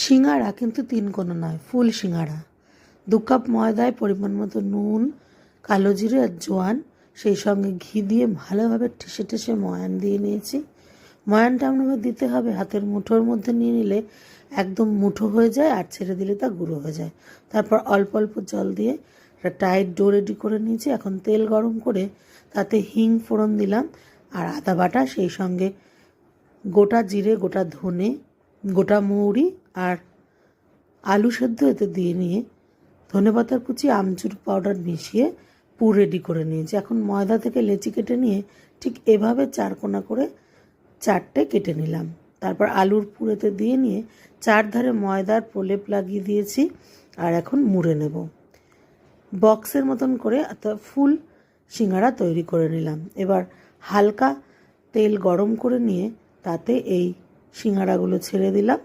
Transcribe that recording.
সিঙ্গাড়া কিন্তু তিন কোনো নয়, ফুল সিঙ্গাড়া। 2 কাপ ময়দায় পরিমাণ মতো নুন, কালো জিরে আর জোয়ান, সেই সঙ্গে ঘি দিয়ে ভালোভাবে ঠেসে ঠেসে ময়ান দিয়ে নিয়েছি। ময়ানটা এমনভাবে দিতে হবে হাতের মুঠোর মধ্যে নিয়ে নিলে একদম মুঠো হয়ে যায়, আর ছেড়ে দিলে তা গুঁড়ো হয়ে যায়। তারপর অল্প অল্প জল দিয়ে একটা টাইট ডো রেডি করে নিয়েছি। এখন তেল গরম করে তাতে হিং ফোড়ন দিলাম আর আদা বাটা, সেই সঙ্গে গোটা জিরে, গোটা ধনে, গোটা মৌরি আর আলু সেদ্ধ এতে দিয়ে নিয়ে ধনেপাতার কুচি, আমচুর পাউডার মিশিয়ে পুর রেডি করে নিয়েছি। এখন ময়দা থেকে লেচি কেটে নিয়ে ঠিক এভাবে 4 কোনা করে 4টে কেটে নিলাম। তারপর আলুর পুরেতে দিয়ে নিয়ে 4 ধারে ময়দার প্রলেপ লাগিয়ে দিয়েছি আর এখন মুড়ে নেব। বক্সের মতন করে ফুল সিঙ্গাড়া তৈরি করে নিলাম। এবার হালকা তেল গরম করে নিয়ে তাতে এই সিঙ্গাড়াগুলো ছেড়ে দিলাম।